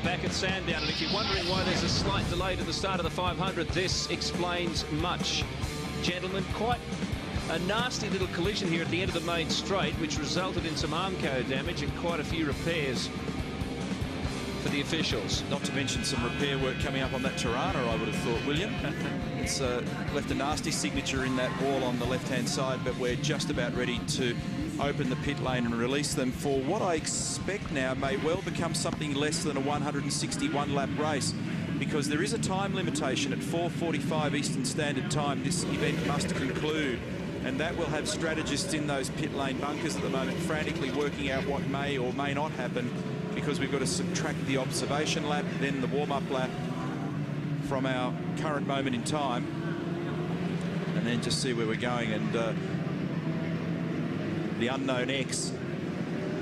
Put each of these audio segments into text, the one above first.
back at Sandown, and if you're wondering why there's a slight delay to the start of the 500, this explains much. Gentlemen, quite a nasty little collision here at the end of the main straight, which resulted in some Armco damage and quite a few repairs for the officials. Not to mention some repair work coming up on that Tirana, I would have thought, William. It's left a nasty signature in that wall on the left-hand side, but we're just about ready to open the pit lane and release them for what I expect now may well become something less than a 161-lap race, because there is a time limitation at 4:45 Eastern Standard Time. This event must conclude, and that will have strategists in those pit lane bunkers at the moment frantically working out what may or may not happen, because we've got to subtract the observation lap, then the warm-up lap from our current moment in time, and then just see where we're going. And the unknown X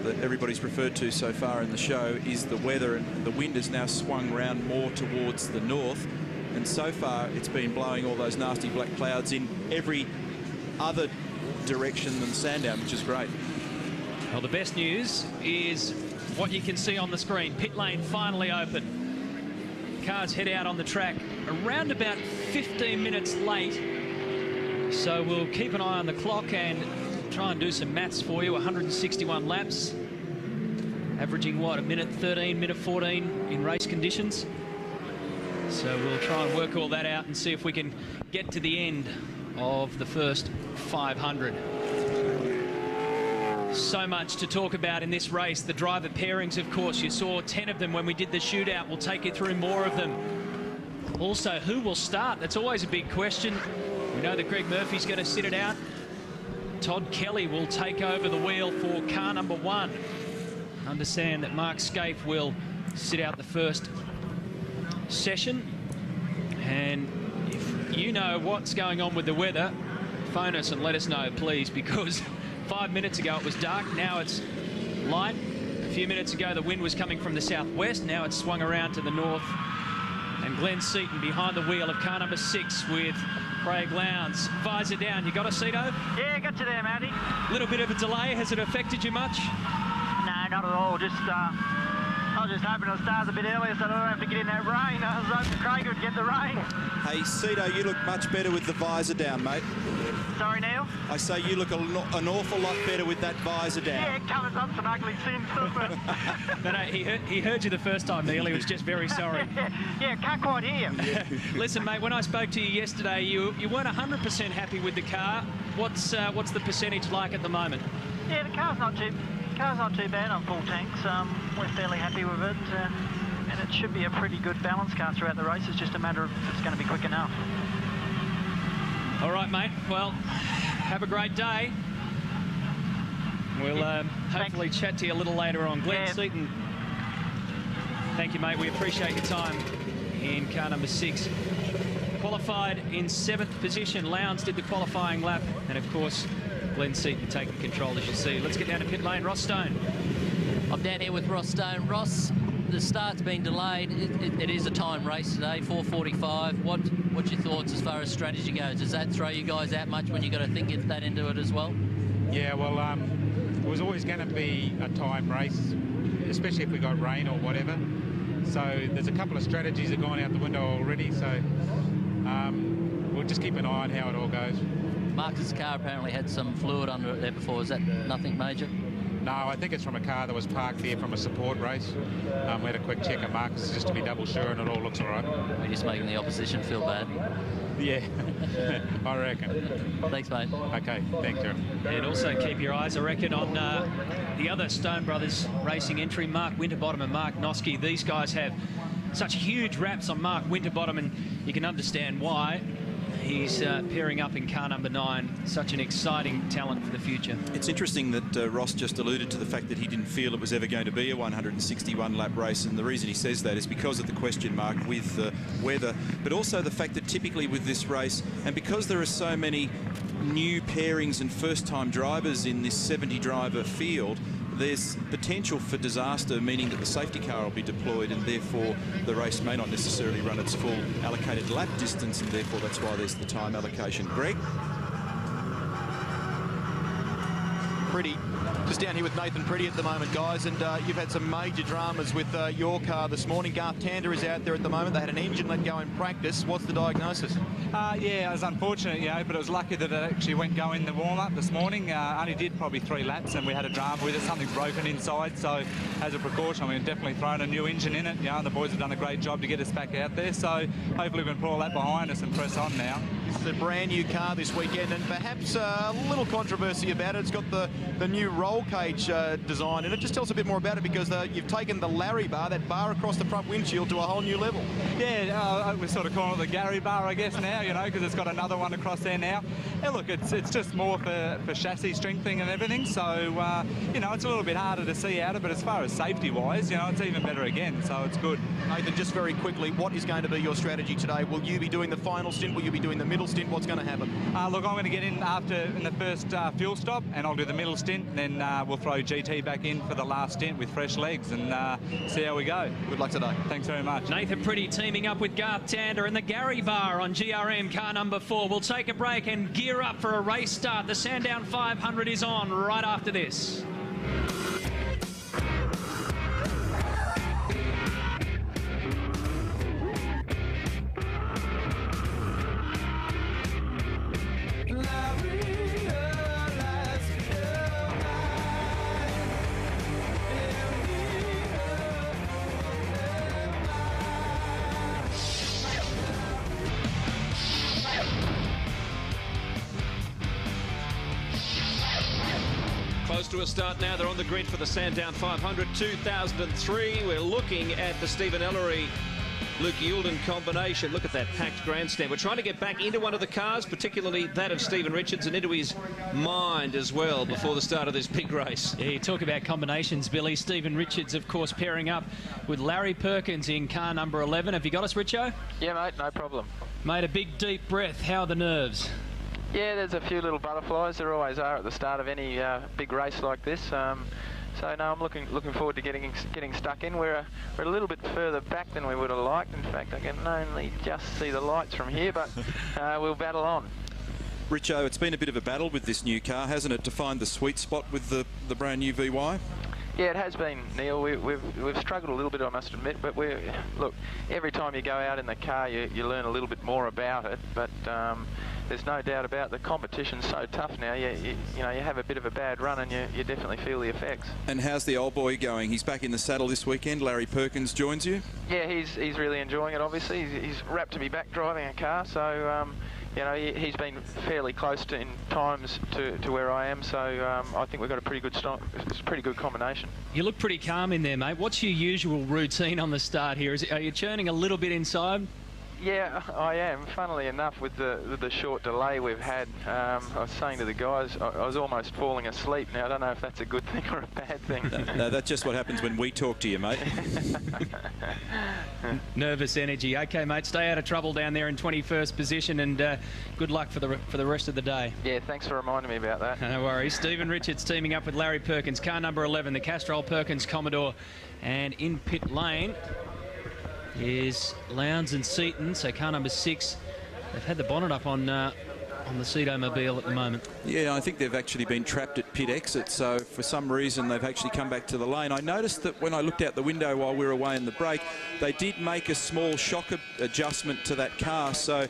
that everybody's referred to so far in the show is the weather, and the wind has now swung round more towards the north, and so far it's been blowing all those nasty black clouds in every other direction than Sandown, which is great. Well, the best news is what you can see on the screen. Pit lane finally open. Cars head out on the track around about 15 minutes late. So we'll keep an eye on the clock and try and do some maths for you. 161 laps, averaging what, a minute 13, minute 14 in race conditions. So we'll try and work all that out and see if we can get to the end of the first 500. So much to talk about in this race. The driver pairings, of course, you saw 10 of them when we did the shootout. We'll take you through more of them. Also, who will start? That's always a big question. We know that Greg Murphy's going to sit it out. Todd Kelly will take over the wheel for car number 1. Understand that Mark Scaife will sit out the first session. And if you know what's going on with the weather, phone us and let us know, please, because 5 minutes ago it was dark, now it's light. A few minutes ago the wind was coming from the southwest, now it's swung around to the north. And Glenn Seaton behind the wheel of car number 6 with Craig Lowndes. Visor down, you got us, Cito? Yeah, got you there, Matty. Little bit of a delay, has it affected you much? No, not at all, just I was just hoping it starts a bit earlier so I don't have to get in that rain. I was hoping Craig would get the rain. Hey, Cito, you look much better with the visor down, mate. Sorry, Neil? I say you look an awful lot better with that visor down. Yeah, it covers up some ugly sins, doesn't it? No, he heard you the first time, Neil. He was just very sorry. Yeah, can't quite hear. Listen, mate, when I spoke to you yesterday, you weren't 100% happy with the car. What's the percentage like at the moment? Yeah, the car's not too bad on full tanks. We're fairly happy with it, and it should be a pretty good balance car throughout the race. It's just a matter of if it's going to be quick enough. All right, mate. Well, have a great day. We'll hopefully chat to you a little later on. Glenn Seaton, thank you, mate. We appreciate your time in car number 6. Qualified in 7th position. Lowndes did the qualifying lap, and of course, Glenn Seaton taking control, as you see. Let's get down to pit lane. Ross Stone. I'm down here with Ross Stone. Ross, the start's been delayed. It is a time race today, 4:45. What's your thoughts as far as strategy goes? Does that throw you guys out much when you've got to think that into it as well? Yeah, well, it was always going to be a time race, especially if we got rain or whatever. So there's a couple of strategies that have gone out the window already. So we'll just keep an eye on how it all goes. Marcus' car apparently had some fluid under it there before. Is that nothing major? No, I think it's from a car that was parked here from a support race. We had a quick check of Marcus just to be double sure, and it all looks all right. We're just making the opposition feel bad. Yeah, I reckon. Thanks, mate. Okay, thanks, Jeremy. And also keep your eyes, I reckon, on the other Stone Brothers racing entry, Mark Winterbottom and Mark Noske. These guys have such huge raps on Mark Winterbottom, and you can understand why. He's pairing up in car number 9. Such an exciting talent for the future. It's interesting that Ross just alluded to the fact that he didn't feel it was ever going to be a 161-lap race, and the reason he says that is because of the question mark with the weather, but also the fact that typically with this race, and because there are so many new pairings and first-time drivers in this 70-driver field, there's potential for disaster, meaning that the safety car will be deployed, and therefore the race may not necessarily run its full allocated lap distance, and therefore that's why there's the time allocation. Greg? Pretty Just down here with Nathan Pretty at the moment, guys, and you've had some major dramas with your car this morning. Garth Tander is out there at the moment. They had an engine let go in practice. What's the diagnosis? Yeah, it was unfortunate, you know, but it was lucky that it actually went go in the warm-up this morning. Only did probably 3 laps, and we had a drama with it. Something's broken inside, so as a precaution, we've definitely thrown a new engine in it. You know, and the boys have done a great job to get us back out there, so hopefully we can put all that behind us and press on now. It's a brand new car this weekend, and perhaps a little controversy about it. It's got the new roll cage design in it. Just tell us a bit more about it, because you've taken the Larry bar, that bar across the front windshield, to a whole new level. Yeah, we're sort of calling it the Gary bar, I guess, now, you know, because it's got another one across there now. Yeah, look, it's just more for chassis strengthening and everything, so, you know, it's a little bit harder to see out of, but as far as safety-wise, you know, it's even better again, so it's good. Nathan, just very quickly, what is going to be your strategy today? Will you be doing the final stint? Will you be doing the middle stint? What's going to happen? Look, I'm going to get in in the first fuel stop, and I'll do the middle stint, and then we'll throw GT back in for the last stint with fresh legs and see how we go. Good luck today. Thanks very much. Nathan Pretty teaming up with Garth Tander and the Gary bar on GRM car number 4. We'll take a break and gear up for a race start. The Sandown 500 is on right after this. Close to a start now. They're on the grid for the Sandown 500 2003. We're looking at the Stephen Ellery Luke Youlden combination. Look at that packed grandstand. We're trying to get back into one of the cars, particularly that of Stephen Richards, and into his mind as well before the start of this big race. Yeah, you talk about combinations, Billy. Stephen Richards, of course, pairing up with Larry Perkins in car number 11. Have you got us, Richo? Yeah, mate, no problem. Made a big, deep breath. How are the nerves? Yeah, there's a few little butterflies. There always are at the start of any big race like this. So no, I'm looking forward to getting stuck in. We're a little bit further back than we would have liked. In fact, I can only just see the lights from here, but we'll battle on. Richo, it's been a bit of a battle with this new car, hasn't it, to find the sweet spot with the brand new VY? Yeah, it has been, Neil. We've struggled a little bit, I must admit, but look, every time you go out in the car, you learn a little bit more about it. But there's no doubt about the competition's so tough now. You know, you have a bit of a bad run and you definitely feel the effects. And how's the old boy going? He's back in the saddle this weekend. Larry Perkins joins you. Yeah, he's really enjoying it. Obviously, he's rapt to be back driving a car. So. You know, he's been fairly close in times to where I am, so I think we've got a pretty good combination. You look pretty calm in there, mate. What's your usual routine on the start here? Are you churning a little bit inside? Yeah, I am. Funnily enough, with the short delay we've had, I was saying to the guys, I was almost falling asleep. Now, I don't know if that's a good thing or a bad thing. No, that's just what happens when we talk to you, mate. Nervous energy. Okay, mate, stay out of trouble down there in 21st position, and good luck for the rest of the day. Yeah, thanks for reminding me about that. No worries. Stephen Richards teaming up with Larry Perkins, car number 11, the Castrol Perkins Commodore, and in pit lane is Lowndes and Seaton, so car number 6. They've had the bonnet up on the Cedo-mobile at the moment. Yeah, I think they've actually been trapped at pit exit, so for some reason they've actually come back to the lane. I noticed that when I looked out the window while we were away in the break, they did make a small shock adjustment to that car, so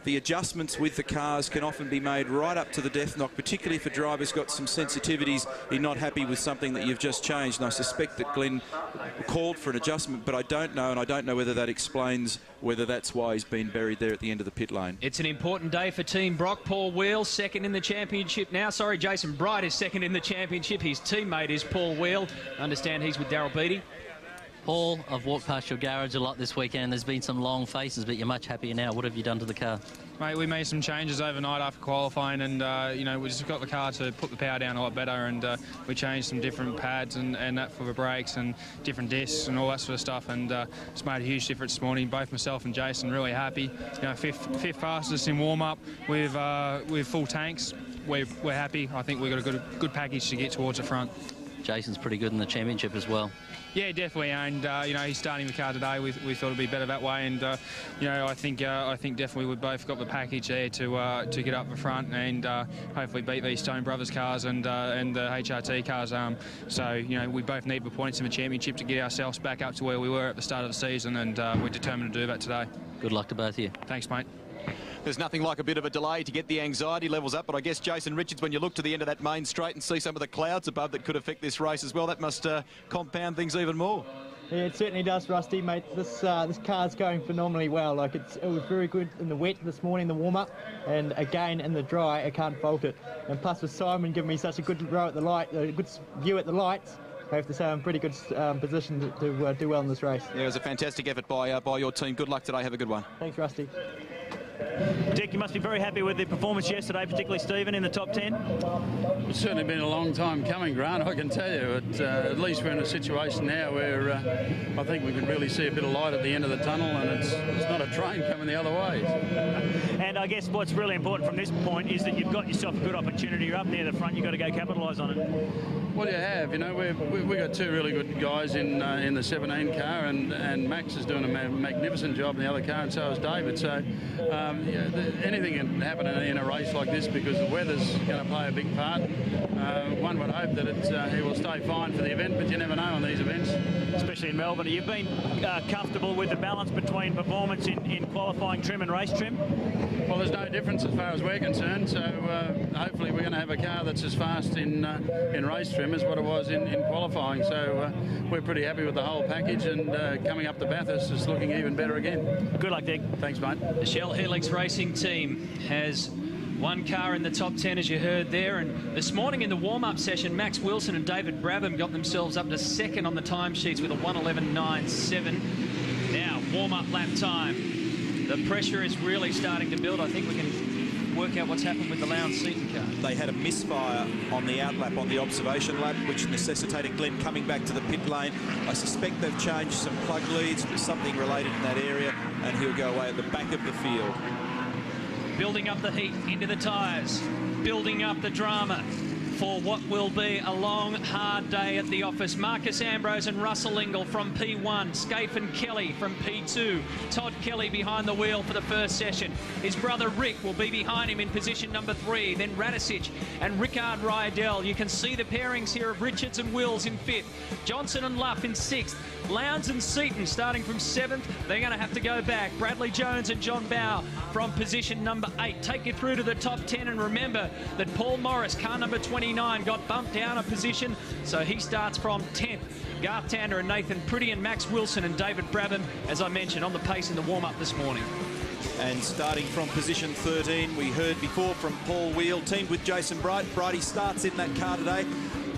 the adjustments with the cars can often be made right up to the death knock, particularly if a driver's got some sensitivities, you're not happy with something that you've just changed. And I suspect that Glenn called for an adjustment, but I don't know, and I don't know whether that explains whether that's why he's been buried there at the end of the pit lane. It's an important day for Team Brock. Paul Wheel, second in the championship now. Sorry, Jason Bright is second in the championship. His teammate is Paul Wheel. I understand he's with Daryl Beattie. Paul, I've walked past your garage a lot this weekend. There's been some long faces, but you're much happier now. What have you done to the car? Mate, we made some changes overnight after qualifying, and you know, we just got the car to put the power down a lot better, and we changed some different pads and that for the brakes and different discs and all that sort of stuff, and it's made a huge difference this morning. Both myself and Jason really happy. You know, fifth fastest in warm-up with full tanks. We're happy. I think we've got a good package to get towards the front. Jason's pretty good in the championship as well. Yeah, definitely, and you know, he's starting the car today. We thought it'd be better that way, and you know, I think definitely we've both got the package there to get up the front and hopefully beat these Stone Brothers cars and the HRT cars. So you know, we both need the points in the championship to get ourselves back up to where we were at the start of the season, and we're determined to do that today. Good luck to both of you. Thanks, mate. There's nothing like a bit of a delay to get the anxiety levels up, but I guess, Jason Richards, when you look to the end of that main straight and see some of the clouds above that could affect this race as well, that must compound things even more. Yeah, it certainly does, Rusty, mate. This car's going phenomenally well. Like, it was very good in the wet this morning, the warm-up, and again in the dry, I can't fault it. And plus with Simon giving me such a good row at the light, a good view at the lights, I have to say I'm in pretty good position to do well in this race. Yeah, it was a fantastic effort by your team. Good luck today. Have a good one. Thanks, Rusty. Dick, you must be very happy with the performance yesterday, particularly Stephen in the top 10. It's certainly been a long time coming, Grant, I can tell you. At least we're in a situation now where I think we can really see a bit of light at the end of the tunnel, and it's not a train coming the other way. And I guess what's really important from this point is that you've got yourself a good opportunity. You're up near the front, you've got to go capitalise on it. Well, you have. You know, we've got two really good guys in the 17 car, and Max is doing a magnificent job in the other car, and so is David. So yeah, anything can happen in a race like this because the weather's going to play a big part. One would hope that he will stay fine for the event, but you never know on these events. Especially in Melbourne. You've been comfortable with the balance between performance in qualifying trim and race trim? Well, there's no difference as far as we're concerned, so hopefully we're going to have a car that's as fast in race trim as what it was in qualifying. So we're pretty happy with the whole package, and coming up to Bathurst is looking even better again. Good luck, Dick. Thanks, mate. The Shell Helix Racing team has one car in the top 10, as you heard there, and this morning in the warm-up session, Max Wilson and David Brabham got themselves up to second on the timesheets with a 1:11.97. Now, warm-up lap time. The pressure is really starting to build. I think we can work out what's happened with the Lowndes Seaton car. They had a misfire on the outlap, on the observation lap, which necessitated Glenn coming back to the pit lane. I suspect they've changed some plug leads, something related in that area, and he'll go away at the back of the field. Building up the heat into the tyres, building up the drama for what will be a long, hard day at the office. Marcus Ambrose and Russell Ingall from P1, Scaife and Kelly from P2, Todd Kelly behind the wheel for the first session. His brother Rick will be behind him in position number 3, then Radicic and Rickard Rydell. You can see the pairings here of Richards and Wills in 5th, Johnson and Luff in 6th, Lowndes and Seaton starting from 7th. They're going to have to go back. Bradley Jones and John Bowe from position number 8. Take you through to the top 10, and remember that Paul Morris, car number 29, got bumped down a position, so he starts from 10th. Garth Tander and Nathan Pretty and Max Wilson and David Brabham, as I mentioned, on the pace in the warm-up this morning. And starting from position 13, we heard before from Paul Wheel, teamed with Jason Bright. Brighty starts in that car today.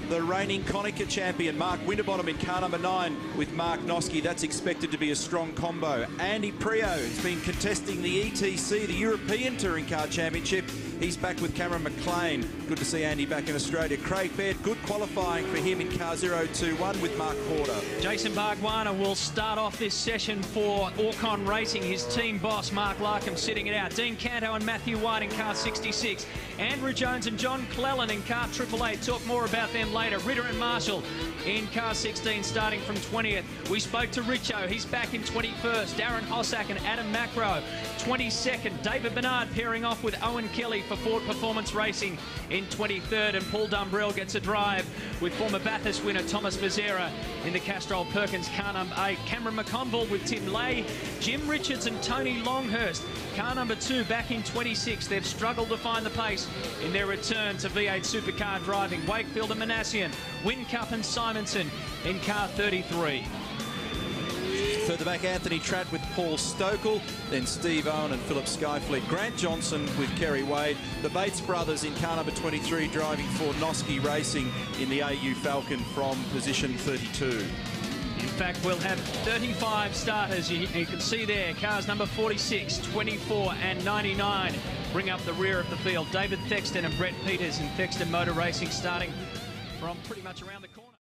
The reigning Konica champion, Mark Winterbottom, in car number 9 with Mark Noske. That's expected to be a strong combo. Andy Prio has been contesting the ETC, the European Touring Car Championship. He's back with Cameron McLean. Good to see Andy back in Australia. Craig Baird, good qualifying for him in car 021 with Mark Porter. Jason Bargwana will start off this session for Orcon Racing. His team boss, Mark Larkham, sitting it out. Dean Canto and Matthew White in car 66. Andrew Jones and John Clellan in car 888. Talk more about them later. Ritter and Marshall in car 16 starting from 20th. We spoke to Richo. He's back in 21st. Darren Hossack and Adam Macro 22nd. David Bernard pairing off with Owen Kelly for Ford Performance Racing in 23rd. And Paul Dumbrell gets a drive with former Bathurst winner Thomas Mazzera in the Castrol Perkins car number 8. Cameron McConville with Tim Lay, Jim Richards and Tony Longhurst. Car number 2 back in 26. They've struggled to find the pace in their return to V8 Supercar driving. Wakefield and Manassian, Whincup and Simonson in car 33. Further back, Anthony Tratt with Paul Stokel, then Steve Owen and Philip Skyfleet. Grant Johnson with Kerry Wade. The Bates brothers in car number 23 driving for Noske Racing in the AU Falcon from position 32. In fact, we'll have 35 starters. You can see there, cars number 46, 24 and 99 bring up the rear of the field. David Thexton and Brett Peters in Thexton Motor Racing starting from pretty much around the corner.